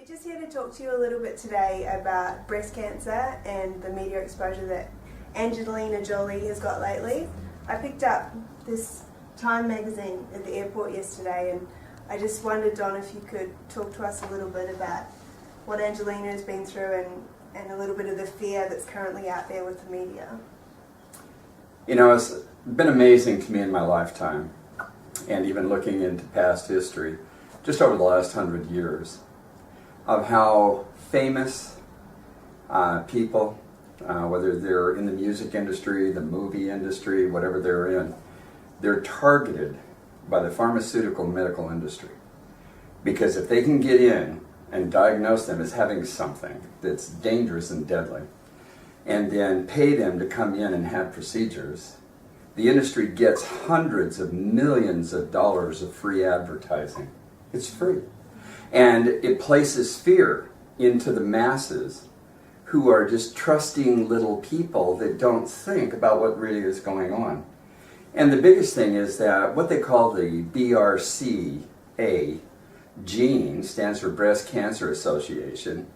We're just here to talk to you a little bit today about breast cancer and the media exposure that Angelina Jolie has got lately. I picked up this Time magazine at the airport yesterday, and I just wondered, Don, if you could talk to us a little bit about what Angelina has been through and a little bit of the fear that's currently out there with the media. You know, it's been amazing to me in my lifetime, and even looking into past history, just over the last 100 years, of how famous people, whether they're in the music industry, the movie industry, whatever they're in, they're targeted by the pharmaceutical medical industry. Because if they can get in and diagnose them as having something that's dangerous and deadly, and then pay them to come in and have procedures, the industry gets hundreds of millions of dollars of free advertising. It's free. And it places fear into the masses who are just trusting little people that don't think about what really is going on. And the biggest thing is that what they call the BRCA gene stands for Breast Cancer Association,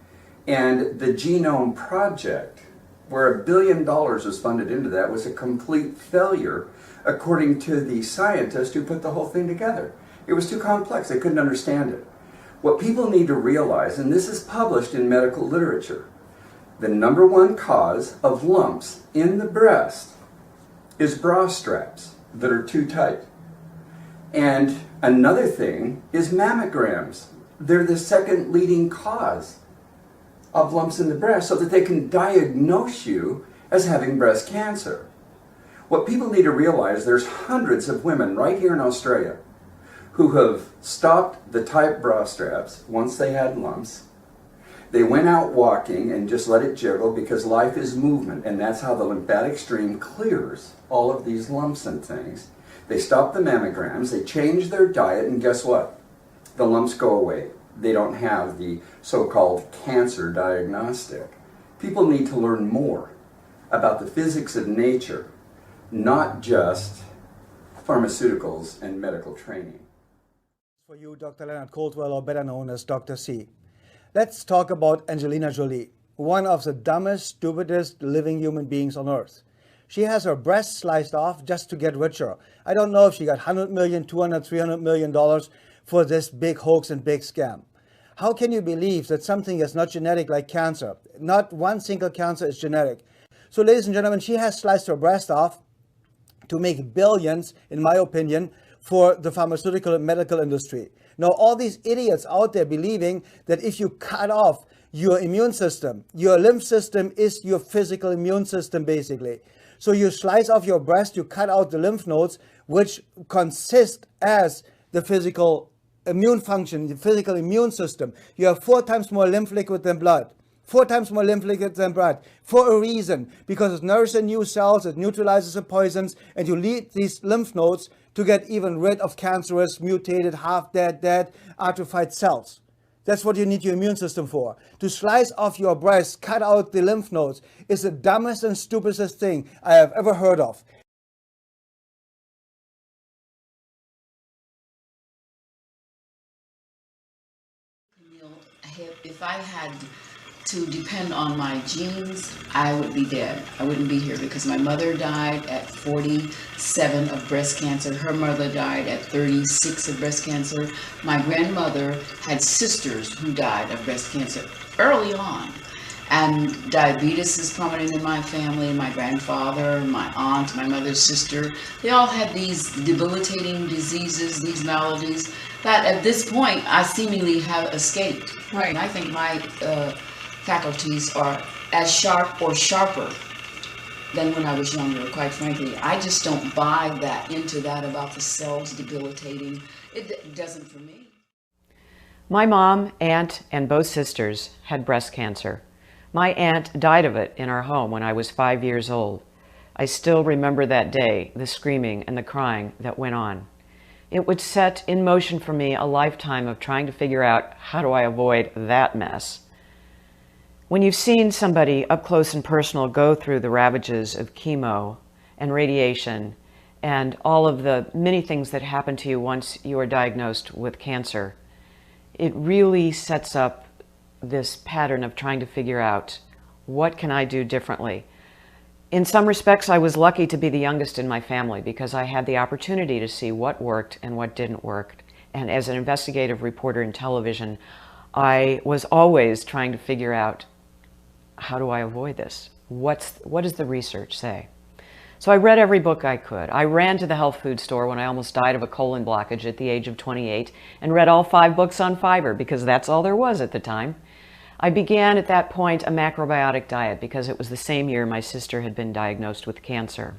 and the Genome Project, where $1 billion was funded into that, was a complete failure according to the scientists who put the whole thing together. It was too complex, they couldn't understand it. What people need to realize, and this is published in medical literature, the number one cause of lumps in the breast is bra straps that are too tight. And another thing is mammograms. They're the second leading cause of lumps in the breast, so that they can diagnose you as having breast cancer. What people need to realize, there's hundreds of women right here in Australia who have stopped the tight bra straps once they had lumps. They went out walking and just let it jiggle, because life is movement, and that's how the lymphatic stream clears all of these lumps and things. They stop the mammograms, they change their diet, and guess what? The lumps go away. They don't have the so-called cancer diagnostic. People need to learn more about the physics of nature, not just pharmaceuticals and medical training. For you, Dr. Leonard Coldwell, or better known as Dr. C. Let's talk about Angelina Jolie, one of the dumbest, stupidest living human beings on earth. She has her breasts sliced off just to get richer. I don't know if she got $100 million, $200, $300 million for this big hoax and big scam. How can you believe that something is not genetic like cancer? Not one single cancer is genetic. So ladies and gentlemen, she has sliced her breast off to make billions, in my opinion, for the pharmaceutical and medical industry. Now, all these idiots out there believing that if you cut off your immune system, your lymph system is your physical immune system, basically. So you slice off your breast, you cut out the lymph nodes, which consist as the physical immune function, the physical immune system. You have 4 times more lymph liquid than blood. 4 times more lymph liquid than blood, for a reason, because it nourishes new cells, it neutralizes the poisons, and you need these lymph nodes to get even rid of cancerous, mutated, half-dead, atrophied cells. That's what you need your immune system for. To slice off your breast, cut out the lymph nodes, is the dumbest and stupidest thing I have ever heard of. If I had to depend on my genes, I would be dead. I wouldn't be here, because my mother died at 47 of breast cancer. Her mother died at 36 of breast cancer. My grandmother had sisters who died of breast cancer early on. And diabetes is prominent in my family. My grandfather, my aunt, my mother's sister, they all had these debilitating diseases, these maladies, that at this point I seemingly have escaped. Right. And I think my faculties are as sharp or sharper than when I was younger, quite frankly. I just don't buy into that about the cells debilitating. It doesn't for me. My mom, aunt, and both sisters had breast cancer. My aunt died of it in our home when I was 5 years old. I still remember that day, the screaming and the crying that went on. It would set in motion for me a lifetime of trying to figure out, how do I avoid that mess? When you've seen somebody up close and personal go through the ravages of chemo and radiation and all of the many things that happen to you once you are diagnosed with cancer, it really sets up this pattern of trying to figure out what can I do differently. In some respects, I was lucky to be the youngest in my family because I had the opportunity to see what worked and what didn't work. And as an investigative reporter in television, I was always trying to figure out, how do I avoid this? What does the research say? So I read every book I could. I ran to the health food store when I almost died of a colon blockage at the age of 28 and read all 5 books on fiber because that's all there was at the time. I began at that point a macrobiotic diet because it was the same year my sister had been diagnosed with cancer.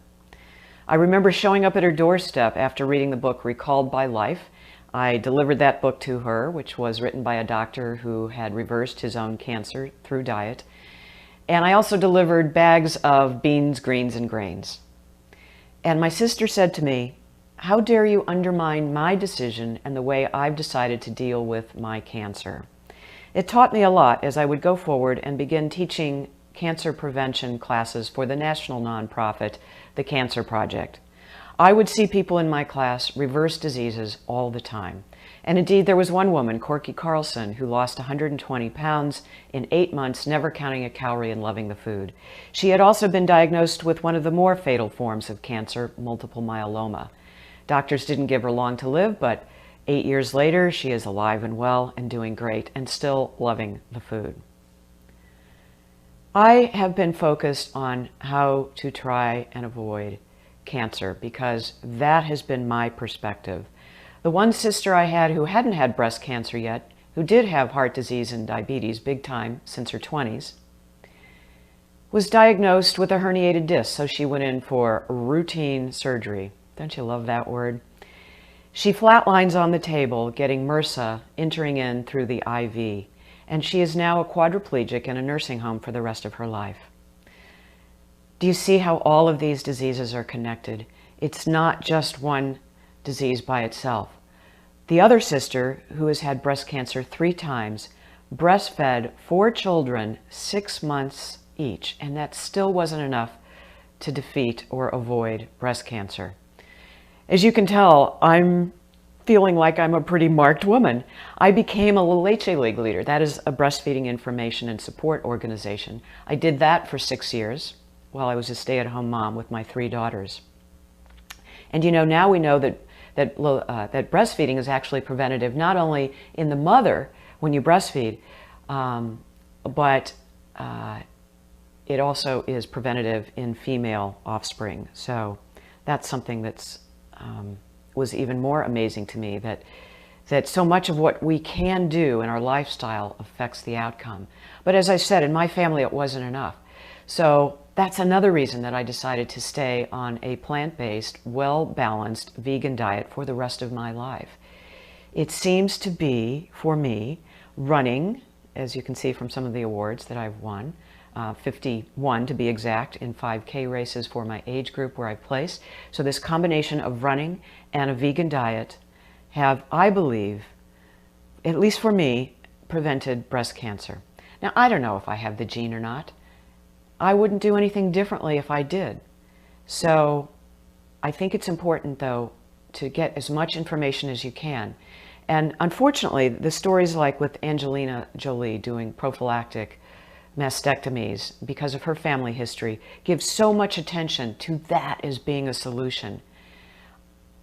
I remember showing up at her doorstep after reading the book Recalled by Life. I delivered that book to her, which was written by a doctor who had reversed his own cancer through diet. And I also delivered bags of beans, greens, and grains. And my sister said to me, "How dare you undermine my decision and the way I've decided to deal with my cancer?" It taught me a lot as I would go forward and begin teaching cancer prevention classes for the national nonprofit, the Cancer Project. I would see people in my class reverse diseases all the time. And indeed, there was one woman, Corky Carlson, who lost 120 pounds in 8 months, never counting a calorie and loving the food. She had also been diagnosed with one of the more fatal forms of cancer, multiple myeloma. Doctors didn't give her long to live, but 8 years later, she is alive and well and doing great and still loving the food. I have been focused on how to try and avoid cancer because that has been my perspective. The one sister I had who hadn't had breast cancer yet, who did have heart disease and diabetes big time since her 20s, was diagnosed with a herniated disc, so she went in for routine surgery. Don't you love that word? She flatlines on the table, getting MRSA entering in through the IV, and she is now a quadriplegic in a nursing home for the rest of her life. Do you see how all of these diseases are connected? It's not just one disease by itself. The other sister, who has had breast cancer 3 times, breastfed 4 children 6 months each, and that still wasn't enough to defeat or avoid breast cancer. As you can tell, I'm feeling like I'm a pretty marked woman. I became a La Leche League leader. That is a breastfeeding information and support organization. I did that for 6 years while I was a stay-at-home mom with my 3 daughters. And you know, now we know that breastfeeding is actually preventative, not only in the mother when you breastfeed, but it also is preventative in female offspring. So that's something that's was even more amazing to me, that so much of what we can do in our lifestyle affects the outcome. But as I said, in my family it wasn't enough. So that's another reason that I decided to stay on a plant-based, well-balanced vegan diet for the rest of my life. It seems to be, for me, running, as you can see from some of the awards that I've won, 51 to be exact, in 5K races for my age group where I've placed. So this combination of running and a vegan diet have, I believe, at least for me, prevented breast cancer. Now, I don't know if I have the gene or not. I wouldn't do anything differently if I did. So I think it's important, though, to get as much information as you can. And unfortunately, the stories like with Angelina Jolie doing prophylactic mastectomies because of her family history give so much attention to that as being a solution.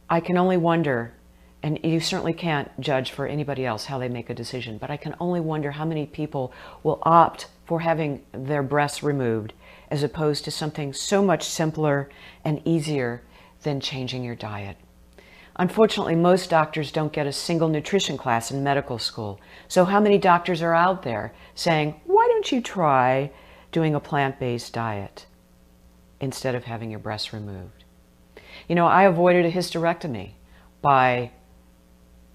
I can only wonder, and you certainly can't judge for anybody else how they make a decision, but I can only wonder how many people will opt for having their breasts removed as opposed to something so much simpler and easier than changing your diet. Unfortunately, most doctors don't get a single nutrition class in medical school. So how many doctors are out there saying, why don't you try doing a plant-based diet instead of having your breasts removed? You know, I avoided a hysterectomy by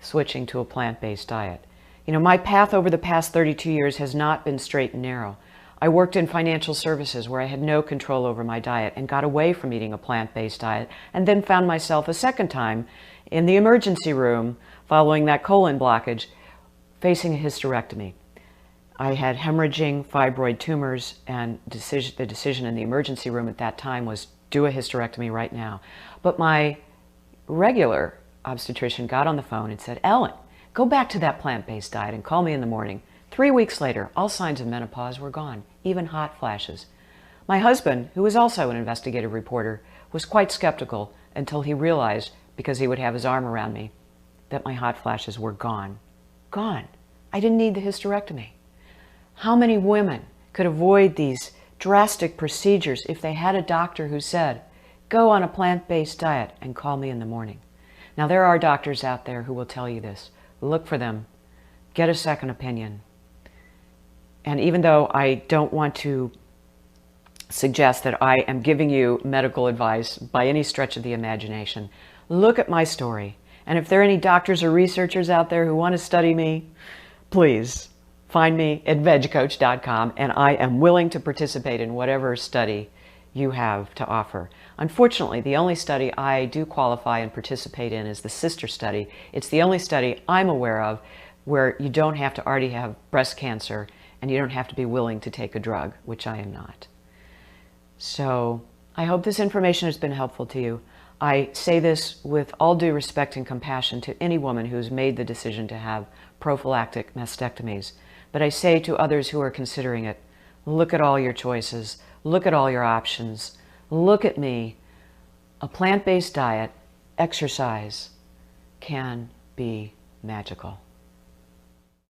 switching to a plant-based diet. You know, my path over the past 32 years has not been straight and narrow. I worked in financial services where I had no control over my diet and got away from eating a plant-based diet, and then found myself a second time in the emergency room following that colon blockage, facing a hysterectomy. I had hemorrhaging fibroid tumors, and the decision in the emergency room at that time was do a hysterectomy right now. But my regular obstetrician got on the phone and said, Ellen, go back to that plant-based diet and call me in the morning 3 weeks later, all signs of menopause were gone, even hot flashes. My husband, who was also an investigative reporter, was quite skeptical until he realized, because he would have his arm around me, that my hot flashes were gone. Gone. I didn't need the hysterectomy. How many women could avoid these drastic procedures if they had a doctor who said, go on a plant-based diet and call me in the morning? Now, there are doctors out there who will tell you this. Look for them. Get a second opinion. And even though I don't want to suggest that I am giving you medical advice by any stretch of the imagination, look at my story. And if there are any doctors or researchers out there who want to study me, please find me at vegcoach.com, and I am willing to participate in whatever study you have to offer. Unfortunately, the only study I do qualify and participate in is the sister study. It's the only study I'm aware of where you don't have to already have breast cancer and you don't have to be willing to take a drug, which I am not. So I hope this information has been helpful to you. I say this with all due respect and compassion to any woman who's made the decision to have prophylactic mastectomies. But I say to others who are considering it, look at all your choices, look at all your options, look at me. A plant-based diet, exercise, can be magical.